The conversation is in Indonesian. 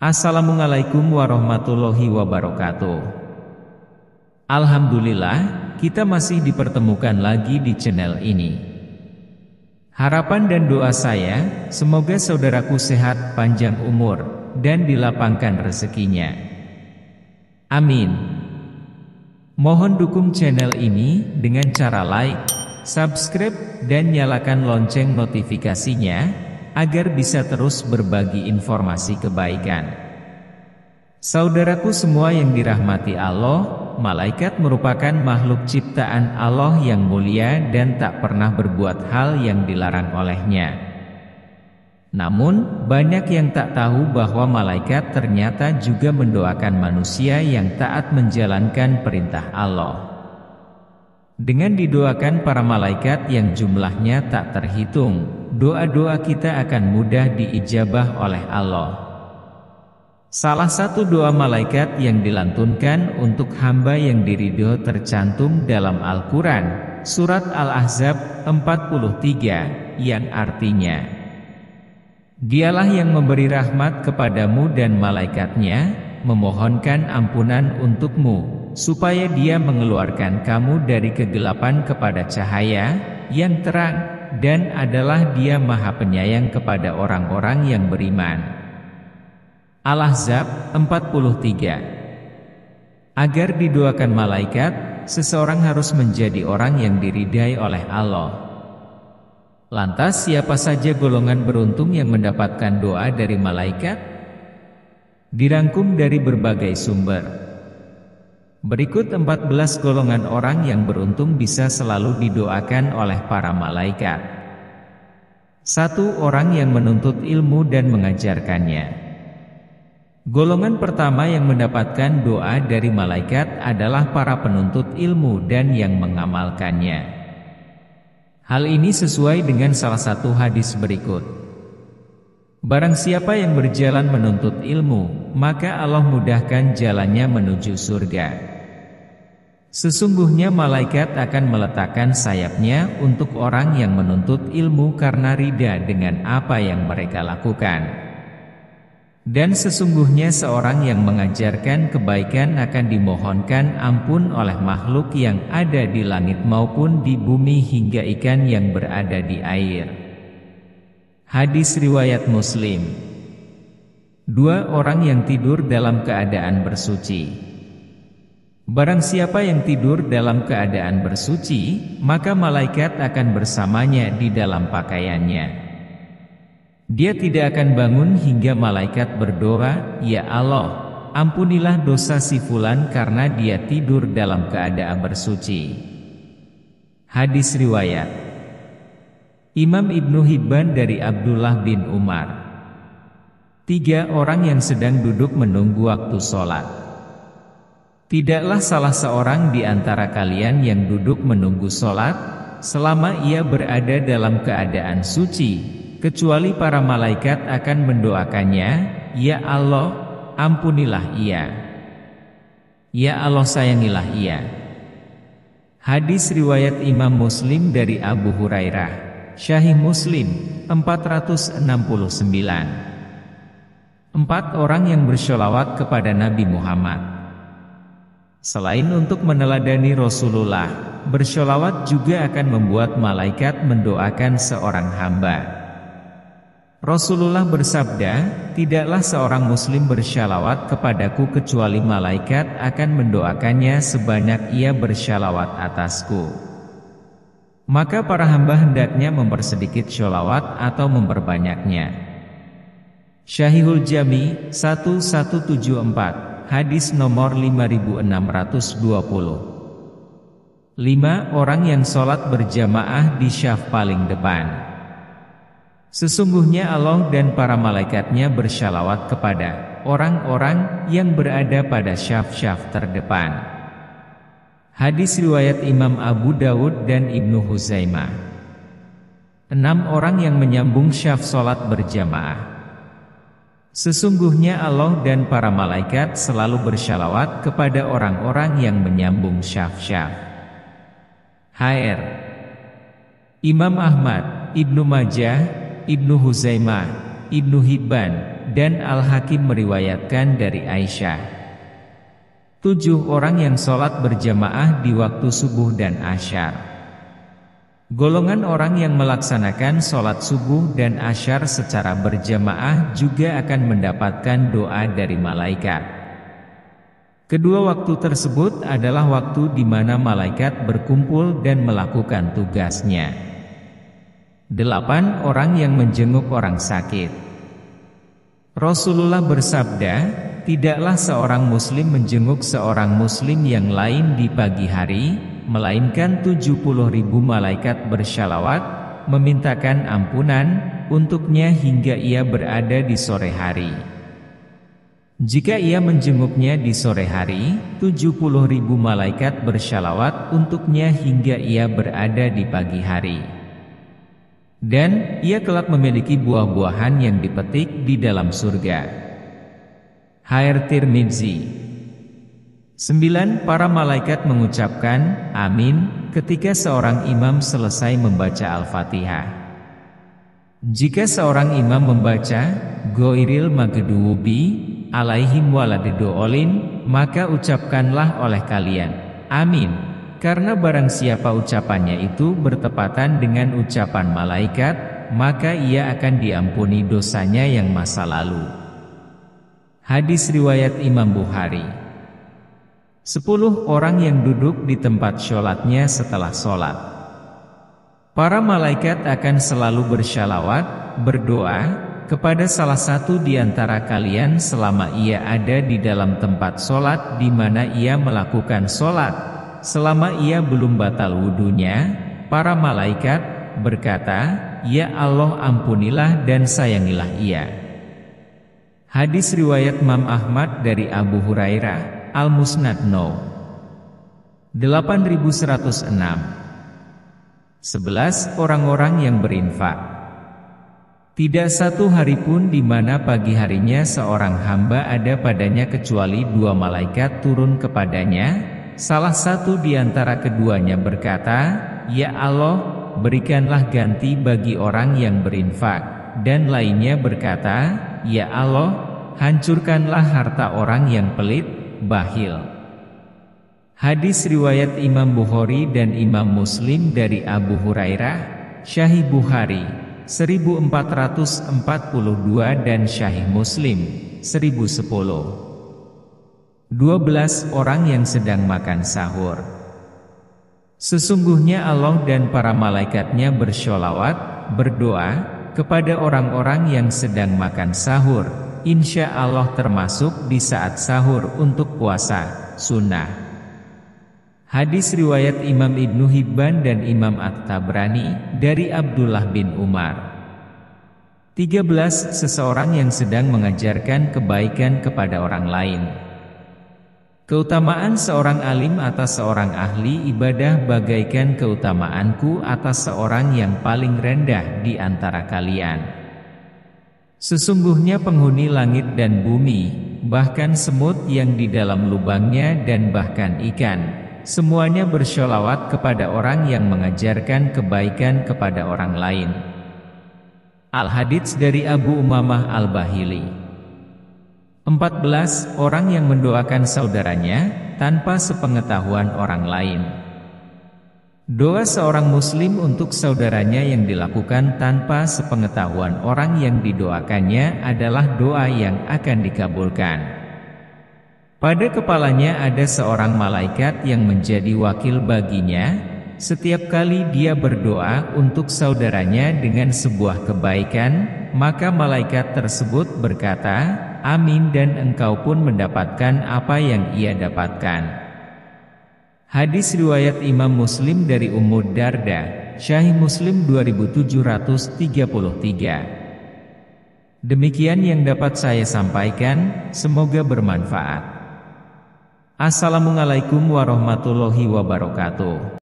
Assalamualaikum warahmatullahi wabarakatuh. Alhamdulillah, kita masih dipertemukan lagi di channel ini. Harapan dan doa saya, semoga saudaraku sehat, panjang umur, dan dilapangkan rezekinya. Amin. Mohon dukung channel ini dengan cara like, subscribe, dan nyalakan lonceng notifikasinya, agar bisa terus berbagi informasi kebaikan. Saudaraku semua yang dirahmati Allah, malaikat merupakan makhluk ciptaan Allah yang mulia dan tak pernah berbuat hal yang dilarang olehnya. Namun, banyak yang tak tahu bahwa malaikat ternyata juga mendoakan manusia yang taat menjalankan perintah Allah. Dengan didoakan para malaikat yang jumlahnya tak terhitung, doa-doa kita akan mudah diijabah oleh Allah. Salah satu doa malaikat yang dilantunkan untuk hamba yang diridho tercantum dalam Al-Quran, Surat Al-Ahzab 43, yang artinya, Dialah yang memberi rahmat kepadamu dan malaikatnya, memohonkan ampunan untukmu, supaya Dia mengeluarkan kamu dari kegelapan kepada cahaya yang terang, dan adalah Dia Maha Penyayang kepada orang-orang yang beriman. Al-Ahzab 43. Agar didoakan malaikat, seseorang harus menjadi orang yang diridai oleh Allah. Lantas siapa saja golongan beruntung yang mendapatkan doa dari malaikat? Dirangkum dari berbagai sumber. Berikut 14 golongan orang yang beruntung bisa selalu didoakan oleh para malaikat. 1. Orang yang menuntut ilmu dan mengajarkannya. Golongan pertama yang mendapatkan doa dari malaikat adalah para penuntut ilmu dan yang mengamalkannya. Hal ini sesuai dengan salah satu hadis berikut. Barang siapa yang berjalan menuntut ilmu, maka Allah mudahkan jalannya menuju surga. Sesungguhnya malaikat akan meletakkan sayapnya untuk orang yang menuntut ilmu karena ridha dengan apa yang mereka lakukan. Dan sesungguhnya seorang yang mengajarkan kebaikan akan dimohonkan ampun oleh makhluk yang ada di langit maupun di bumi hingga ikan yang berada di air. Hadis riwayat Muslim. 2. Orang yang tidur dalam keadaan bersuci. Barang siapa yang tidur dalam keadaan bersuci, maka malaikat akan bersamanya di dalam pakaiannya. Dia tidak akan bangun hingga malaikat berdoa, "Ya Allah, ampunilah dosa si fulan karena dia tidur dalam keadaan bersuci." Hadis riwayat Imam Ibnu Hibban dari Abdullah bin Umar. 3. Orang yang sedang duduk menunggu waktu sholat. Tidaklah salah seorang di antara kalian yang duduk menunggu sholat, selama ia berada dalam keadaan suci, kecuali para malaikat akan mendoakannya, "Ya Allah, ampunilah ia. Ya Allah, sayangilah ia." Hadis riwayat Imam Muslim dari Abu Hurairah, Sahih Muslim 469. 4. Orang yang bersholawat kepada Nabi Muhammad. Selain untuk meneladani Rasulullah, bersholawat juga akan membuat malaikat mendoakan seorang hamba. Rasulullah bersabda, "Tidaklah seorang muslim bersyalawat kepadaku kecuali malaikat akan mendoakannya sebanyak ia bersyalawat atasku." Maka para hamba hendaknya mempersedikit sholawat atau memperbanyaknya. Syahihul Jami 1174, hadis nomor 5620. 5. Orang yang sholat berjamaah di syaf paling depan. Sesungguhnya Allah dan para malaikatnya bersyalawat kepada orang-orang yang berada pada syaf-syaf terdepan. Hadis riwayat Imam Abu Dawud dan Ibnu Huzaimah. 6. Orang yang menyambung syaf sholat berjamaah. Sesungguhnya Allah dan para malaikat selalu bersyalawat kepada orang-orang yang menyambung syaf-syaf. Hr. Imam Ahmad, Ibnu Majah, Ibnu Huzaimah, Ibnu Hibban, dan Al-Hakim meriwayatkan dari Aisyah. 7 orang yang sholat berjamaah di waktu subuh dan asyar. Golongan orang yang melaksanakan sholat subuh dan asyar secara berjamaah juga akan mendapatkan doa dari malaikat. Kedua waktu tersebut adalah waktu di mana malaikat berkumpul dan melakukan tugasnya. 8 orang yang menjenguk orang sakit. Rasulullah bersabda, tidaklah seorang muslim menjenguk seorang muslim yang lain di pagi hari, melainkan 70.000 malaikat bersyalawat, memintakan ampunan untuknya hingga ia berada di sore hari. Jika ia menjenguknya di sore hari, 70.000 malaikat bersyalawat untuknya hingga ia berada di pagi hari. Dan ia kelak memiliki buah-buahan yang dipetik di dalam surga. Hadits Tirmidzi. 9 para malaikat mengucapkan amin ketika seorang imam selesai membaca Al-Fatihah. Jika seorang imam membaca Ghairil maghdubi alaihim waladdallin, maka ucapkanlah oleh kalian amin. Karena barang siapa ucapannya itu bertepatan dengan ucapan malaikat, maka ia akan diampuni dosanya yang masa lalu. Hadis riwayat Imam Bukhari. 10 orang yang duduk di tempat sholatnya setelah sholat. Para malaikat akan selalu bersyalawat, berdoa, kepada salah satu di antara kalian selama ia ada di dalam tempat sholat di mana ia melakukan sholat. Selama ia belum batal wudunya, para malaikat berkata, "Ya Allah, ampunilah dan sayangilah ia." Hadis riwayat Imam Ahmad dari Abu Hurairah, Al-Musnad No. 8106. 11 orang-orang yang berinfak. Tidak satu hari pun di mana pagi harinya seorang hamba ada padanya kecuali 2 malaikat turun kepadanya. Salah satu di antara keduanya berkata, "Ya Allah, berikanlah ganti bagi orang yang berinfak." Dan lainnya berkata, "Ya Allah, hancurkanlah harta orang yang pelit, bakhil." Hadis riwayat Imam Bukhari dan Imam Muslim dari Abu Hurairah, Sahih Bukhari 1442 dan Sahih Muslim 1010. 12 orang yang sedang makan sahur. Sesungguhnya Allah dan para malaikatnya bersholawat, berdoa, kepada orang-orang yang sedang makan sahur. Insya Allah termasuk di saat sahur untuk puasa sunnah. Hadis riwayat Imam Ibnu Hibban dan Imam At-Tabrani dari Abdullah bin Umar. 13 seseorang yang sedang mengajarkan kebaikan kepada orang lain. Keutamaan seorang alim atas seorang ahli ibadah bagaikan keutamaanku atas seorang yang paling rendah di antara kalian. Sesungguhnya penghuni langit dan bumi, bahkan semut yang di dalam lubangnya dan bahkan ikan, semuanya bersholawat kepada orang yang mengajarkan kebaikan kepada orang lain. Al-Hadits dari Abu Umamah Al-Bahili. 14 orang yang mendoakan saudaranya tanpa sepengetahuan orang lain. Doa seorang muslim untuk saudaranya yang dilakukan tanpa sepengetahuan orang yang didoakannya adalah doa yang akan dikabulkan. Pada kepalanya ada seorang malaikat yang menjadi wakil baginya. Setiap kali dia berdoa untuk saudaranya dengan sebuah kebaikan, maka malaikat tersebut berkata, "Amin," dan engkau pun mendapatkan apa yang ia dapatkan. Hadis riwayat Imam Muslim dari Ummu Darda, Sahih Muslim 2733. Demikian yang dapat saya sampaikan, semoga bermanfaat. Assalamualaikum warahmatullahi wabarakatuh.